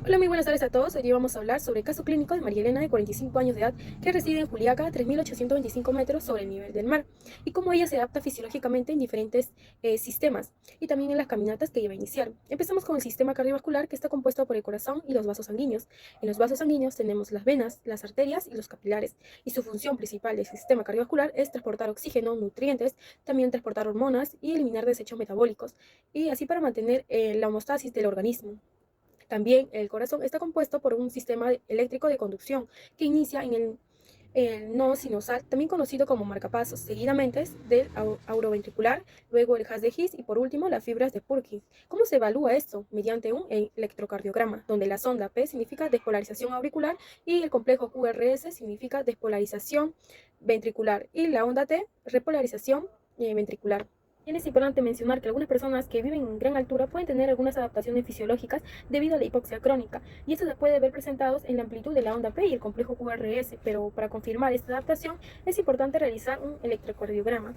Hola, muy buenas tardes a todos. Hoy día vamos a hablar sobre el caso clínico de María Elena, de 45 años de edad, que reside en Juliaca, a 3.825 metros sobre el nivel del mar, y cómo ella se adapta fisiológicamente en diferentes sistemas, y también en las caminatas que iba a iniciar. Empezamos con el sistema cardiovascular, que está compuesto por el corazón y los vasos sanguíneos. En los vasos sanguíneos tenemos las venas, las arterias y los capilares, y su función principal del sistema cardiovascular es transportar oxígeno, nutrientes, también transportar hormonas y eliminar desechos metabólicos, y así para mantener la homeostasis del organismo. También el corazón está compuesto por un sistema eléctrico de conducción que inicia en el nodo sinusal, también conocido como marcapasos, seguidamente del auroventricular, luego el haz de His y por último las fibras de Purkinje. ¿Cómo se evalúa esto? Mediante un electrocardiograma, donde la sonda P significa despolarización auricular y el complejo QRS significa despolarización ventricular y la onda T, repolarización ventricular. Es importante mencionar que algunas personas que viven en gran altura pueden tener algunas adaptaciones fisiológicas debido a la hipoxia crónica, y esto se puede ver presentados en la amplitud de la onda P y el complejo QRS, pero para confirmar esta adaptación es importante realizar un electrocardiograma.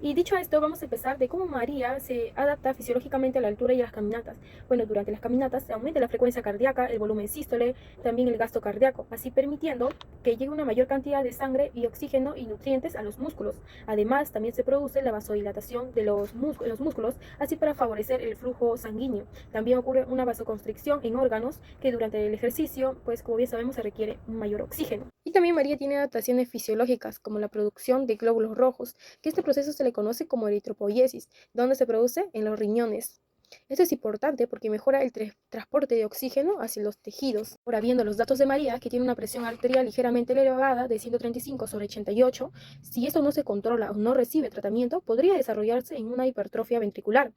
Y dicho esto, vamos a empezar de cómo María se adapta fisiológicamente a la altura y a las caminatas. Bueno, durante las caminatas se aumenta la frecuencia cardíaca, el volumen sístole, también el gasto cardíaco, así permitiendo que llegue una mayor cantidad de sangre y oxígeno y nutrientes a los músculos. Además, también se produce la vasodilatación de los músculos, así para favorecer el flujo sanguíneo. También ocurre una vasoconstricción en órganos que durante el ejercicio, pues como bien sabemos, se requiere un mayor oxígeno. Y también María tiene adaptaciones fisiológicas, como la producción de glóbulos rojos, que este proceso se le conoce como eritropoiesis, donde se produce en los riñones. Esto es importante porque mejora el transporte de oxígeno hacia los tejidos. Ahora, viendo los datos de María, que tiene una presión arterial ligeramente elevada de 135 sobre 88, si esto no se controla o no recibe tratamiento, podría desarrollarse en una hipertrofia ventricular,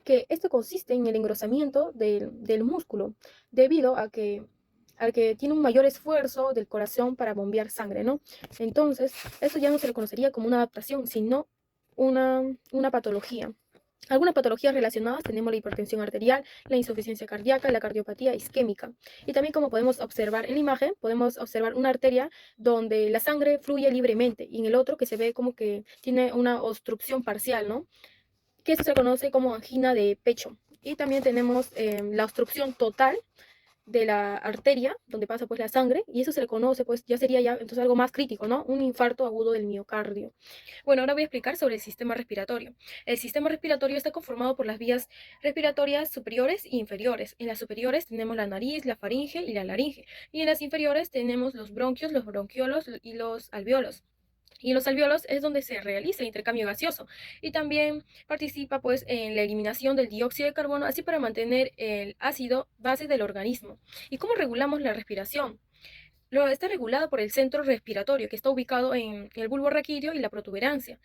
que esto consiste en el engrosamiento del músculo, debido a que al que tiene un mayor esfuerzo del corazón para bombear sangre, ¿no? Entonces, esto ya no se le conocería como una adaptación, sino una patología. Algunas patologías relacionadas tenemos la hipertensión arterial, la insuficiencia cardíaca, la cardiopatía isquémica. Y también como podemos observar en la imagen, podemos observar una arteria donde la sangre fluye libremente y en el otro que se ve como que tiene una obstrucción parcial, ¿no? Que esto se conoce como angina de pecho. Y también tenemos la obstrucción total de la arteria donde pasa pues la sangre, y eso se le conoce pues ya sería ya entonces algo más crítico, ¿no? Un infarto agudo del miocardio. Bueno, ahora voy a explicar sobre el sistema respiratorio. El sistema respiratorio está conformado por las vías respiratorias superiores e inferiores. En las superiores tenemos la nariz, la faringe y la laringe, y en las inferiores tenemos los bronquios, los bronquiolos y los alveolos. Y en los alveolos es donde se realiza el intercambio gaseoso, y también participa pues en la eliminación del dióxido de carbono, así para mantener el ácido base del organismo. ¿Y cómo regulamos la respiración? Lo está regulado por el centro respiratorio, que está ubicado en el bulbo raquídeo y la protuberancia,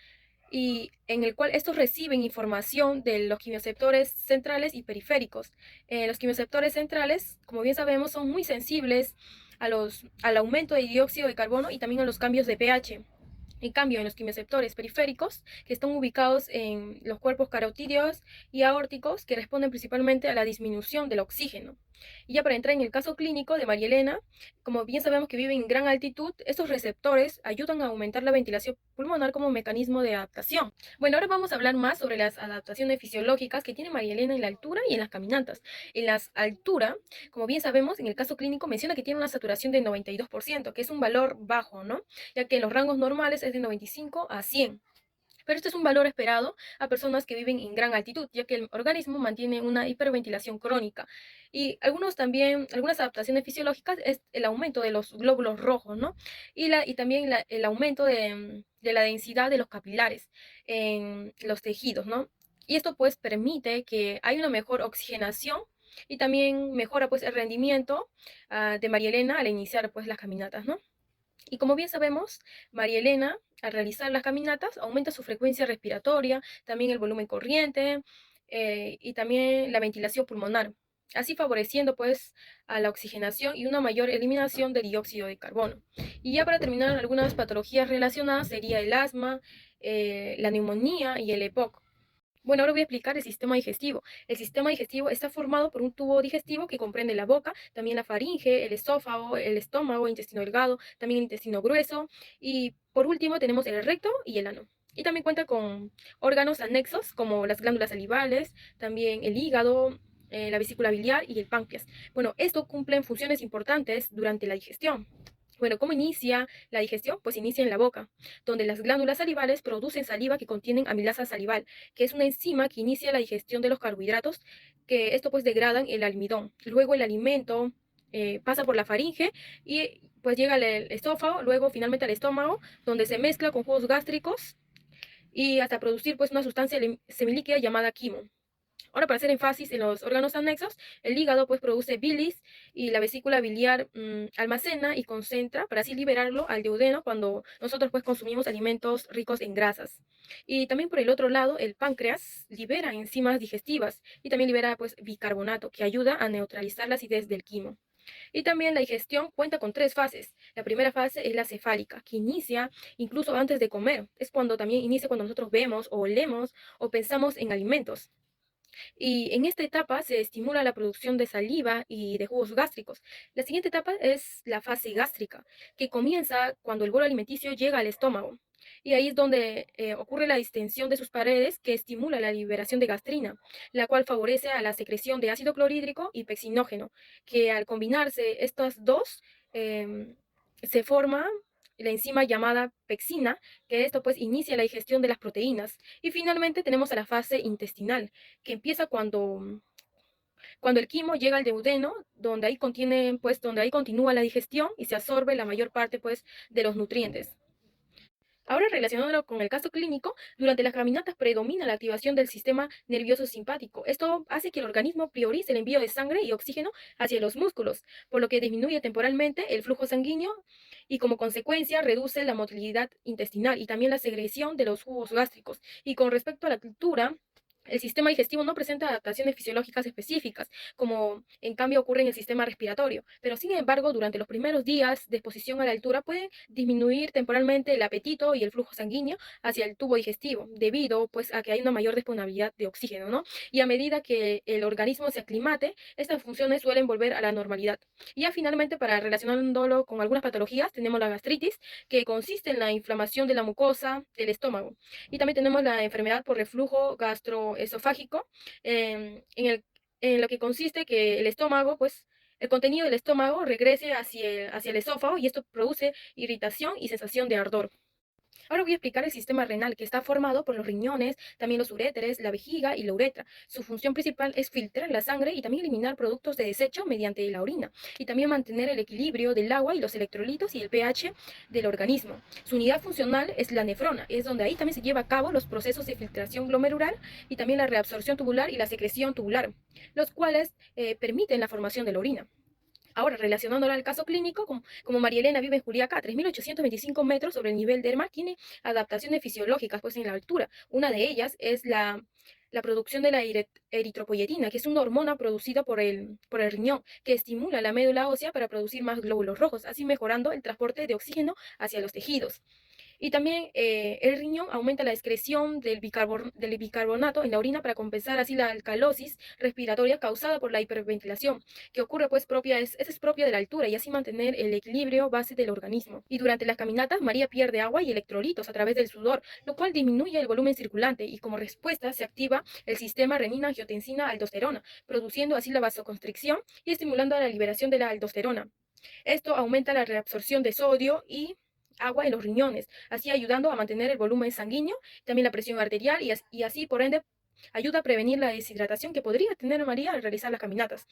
y en el cual estos reciben información de los quimioceptores centrales y periféricos. Los quimioceptores centrales, como bien sabemos, son muy sensibles al aumento de dióxido de carbono y también a los cambios de pH. En cambio, en los quimioceptores periféricos, que están ubicados en los cuerpos carotídeos y aórticos, que responden principalmente a la disminución del oxígeno. Y ya para entrar en el caso clínico de María Elena, como bien sabemos que vive en gran altitud, estos receptores ayudan a aumentar la ventilación pulmonar como mecanismo de adaptación. Bueno, ahora vamos a hablar más sobre las adaptaciones fisiológicas que tiene María Elena en la altura y en las caminatas. En la altura, como bien sabemos, en el caso clínico menciona que tiene una saturación de 92%, que es un valor bajo, ¿no? Ya que en los rangos normales es de 95 a 100. Pero este es un valor esperado a personas que viven en gran altitud, ya que el organismo mantiene una hiperventilación crónica. Y algunas adaptaciones fisiológicas es el aumento de los glóbulos rojos, ¿no? Y también el aumento de la densidad de los capilares en los tejidos, ¿no? Y esto pues permite que haya una mejor oxigenación, y también mejora pues el rendimiento de María Elena al iniciar pues las caminatas, ¿no? Y como bien sabemos, María Elena, al realizar las caminatas, aumenta su frecuencia respiratoria, también el volumen corriente, y también la ventilación pulmonar, así favoreciendo pues a la oxigenación y una mayor eliminación de dióxido de carbono. Y ya para terminar, algunas patologías relacionadas sería el asma, la neumonía y el EPOC. Bueno, ahora voy a explicar el sistema digestivo. El sistema digestivo está formado por un tubo digestivo que comprende la boca, también la faringe, el esófago, el estómago, el intestino delgado, también el intestino grueso, y por último tenemos el recto y el ano. Y también cuenta con órganos anexos como las glándulas salivales, también el hígado, la vesícula biliar y el páncreas. Bueno, esto cumplen funciones importantes durante la digestión. Bueno, ¿cómo inicia la digestión? Pues inicia en la boca, donde las glándulas salivales producen saliva que contienen amilasa salival, que es una enzima que inicia la digestión de los carbohidratos, que esto pues degradan el almidón. Luego el alimento pasa por la faringe y pues llega al esófago, luego finalmente al estómago, donde se mezcla con jugos gástricos y hasta producir pues una sustancia semilíquida llamada quimo. Ahora, para hacer énfasis en los órganos anexos, el hígado pues produce bilis y la vesícula biliar almacena y concentra para así liberarlo al duodeno cuando nosotros pues consumimos alimentos ricos en grasas. Y también por el otro lado, el páncreas libera enzimas digestivas y también libera pues bicarbonato que ayuda a neutralizar la acidez del quimo. Y también la digestión cuenta con tres fases. La primera fase es la cefálica, que inicia incluso antes de comer. Es cuando también inicia cuando nosotros vemos o olemos o pensamos en alimentos. Y en esta etapa se estimula la producción de saliva y de jugos gástricos. La siguiente etapa es la fase gástrica, que comienza cuando el bolo alimenticio llega al estómago. Y ahí es donde ocurre la distensión de sus paredes que estimula la liberación de gastrina, la cual favorece a la secreción de ácido clorhídrico y pexinógeno, que al combinarse estas dos se forma la enzima llamada pexina, que esto pues inicia la digestión de las proteínas. Y finalmente tenemos a la fase intestinal, que empieza cuando el quimo llega al duodeno, donde ahí contiene, pues, donde ahí continúa la digestión y se absorbe la mayor parte, pues, de los nutrientes. Ahora, relacionándolo con el caso clínico, durante las caminatas predomina la activación del sistema nervioso simpático. Esto hace que el organismo priorice el envío de sangre y oxígeno hacia los músculos, por lo que disminuye temporalmente el flujo sanguíneo y como consecuencia reduce la motilidad intestinal y también la secreción de los jugos gástricos. Y con respecto a la altura, el sistema digestivo no presenta adaptaciones fisiológicas específicas, como en cambio ocurre en el sistema respiratorio, pero sin embargo, durante los primeros días de exposición a la altura puede disminuir temporalmente el apetito y el flujo sanguíneo hacia el tubo digestivo, debido pues a que hay una mayor disponibilidad de oxígeno, ¿no? Y a medida que el organismo se aclimate, estas funciones suelen volver a la normalidad. Y ya finalmente, para relacionándolo con algunas patologías, tenemos la gastritis, que consiste en la inflamación de la mucosa del estómago. Y también tenemos la enfermedad por reflujo gastroesofágico, en lo que consiste que el estómago, pues, el contenido del estómago regrese hacia el esófago y esto produce irritación y sensación de ardor. Ahora voy a explicar el sistema renal, que está formado por los riñones, también los uréteres, la vejiga y la uretra. Su función principal es filtrar la sangre y también eliminar productos de desecho mediante la orina, y también mantener el equilibrio del agua y los electrolitos y el pH del organismo. Su unidad funcional es la nefrona, es donde ahí también se lleva a cabo los procesos de filtración glomerular y también la reabsorción tubular y la secreción tubular, los cuales permiten la formación de la orina. Ahora, relacionándolo al caso clínico, como María Elena vive en Juliaca, a 3.825 metros sobre el nivel del mar, tiene adaptaciones fisiológicas pues en la altura. Una de ellas es la producción de la eritropoyetina, que es una hormona producida por el riñón, que estimula la médula ósea para producir más glóbulos rojos, así mejorando el transporte de oxígeno hacia los tejidos. Y también el riñón aumenta la excreción del bicarbonato en la orina para compensar así la alcalosis respiratoria causada por la hiperventilación, que ocurre pues esa es propia de la altura y así mantener el equilibrio base del organismo. Y durante las caminatas, María pierde agua y electrolitos a través del sudor, lo cual disminuye el volumen circulante y como respuesta se activa el sistema renina-angiotensina-aldosterona, produciendo así la vasoconstricción y estimulando la liberación de la aldosterona. Esto aumenta la reabsorción de sodio y agua en los riñones, así ayudando a mantener el volumen sanguíneo, también la presión arterial y así por ende ayuda a prevenir la deshidratación que podría tener María al realizar las caminatas.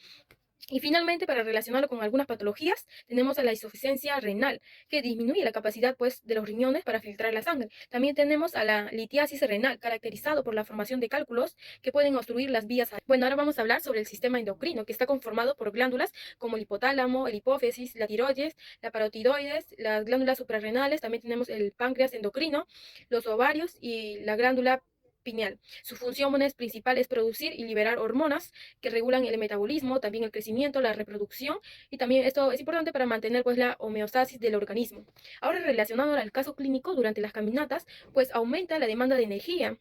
Y finalmente, para relacionarlo con algunas patologías, tenemos a la insuficiencia renal, que disminuye la capacidad pues, de los riñones para filtrar la sangre. También tenemos a la litiasis renal, caracterizado por la formación de cálculos que pueden obstruir las vías. Bueno, ahora vamos a hablar sobre el sistema endocrino, que está conformado por glándulas como el hipotálamo, el hipófisis, la tiroides, la parotidoides, las glándulas suprarrenales, también tenemos el páncreas endocrino, los ovarios y la glándula pineal. Su función principal es producir y liberar hormonas que regulan el metabolismo, también el crecimiento, la reproducción y también esto es importante para mantener pues la homeostasis del organismo. Ahora relacionado al caso clínico durante las caminatas, pues aumenta la demanda de energía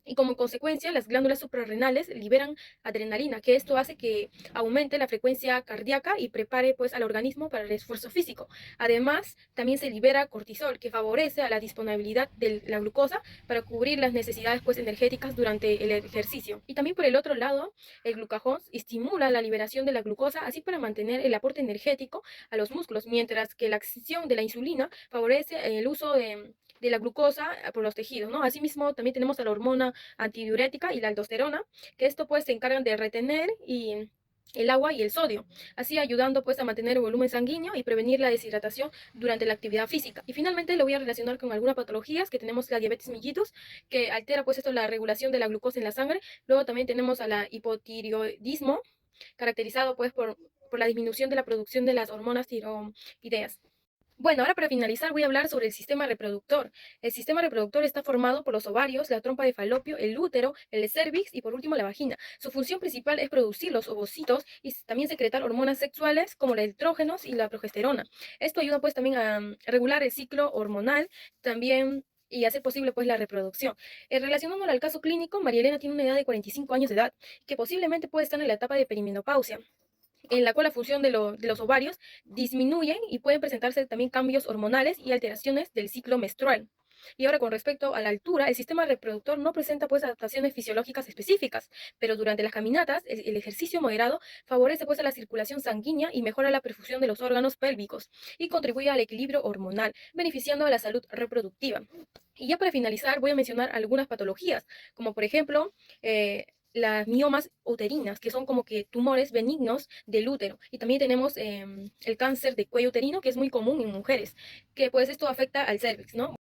Y como consecuencia, las glándulas suprarrenales liberan adrenalina, que esto hace que aumente la frecuencia cardíaca y prepare pues al organismo para el esfuerzo físico. Además, también se libera cortisol, que favorece a la disponibilidad de la glucosa para cubrir las necesidades pues energéticas durante el ejercicio. Y también por el otro lado, el glucagón estimula la liberación de la glucosa, así para mantener el aporte energético a los músculos, mientras que la acción de la insulina favorece el uso de la glucosa por los tejidos, ¿no? Asimismo, también tenemos a la hormona antidiurética y la aldosterona, que esto pues se encargan de retener y el agua y el sodio, así ayudando pues a mantener el volumen sanguíneo y prevenir la deshidratación durante la actividad física. Y finalmente lo voy a relacionar con algunas patologías, que tenemos la diabetes mellitus, que altera pues esto la regulación de la glucosa en la sangre. Luego también tenemos a la hipotiroidismo, caracterizado pues por la disminución de la producción de las hormonas tiroideas. Bueno, ahora para finalizar voy a hablar sobre el sistema reproductor. El sistema reproductor está formado por los ovarios, la trompa de falopio, el útero, el cérvix y por último la vagina. Su función principal es producir los ovocitos y también secretar hormonas sexuales como los estrógenos y la progesterona. Esto ayuda pues también a regular el ciclo hormonal, también y hacer posible pues la reproducción. Relacionándolo al caso clínico, María Elena tiene una edad de 45 años de edad, que posiblemente puede estar en la etapa de perimenopausia, en la cual la función de los ovarios disminuye y pueden presentarse también cambios hormonales y alteraciones del ciclo menstrual. Y ahora con respecto a la altura, el sistema reproductor no presenta pues adaptaciones fisiológicas específicas, pero durante las caminatas, el ejercicio moderado favorece pues a la circulación sanguínea y mejora la perfusión de los órganos pélvicos y contribuye al equilibrio hormonal, beneficiando a la salud reproductiva. Y ya para finalizar, voy a mencionar algunas patologías, como por ejemplo, las miomas uterinas, que son como que tumores benignos del útero. Y también tenemos el cáncer de cuello uterino, que es muy común en mujeres, que pues esto afecta al cervix, ¿no?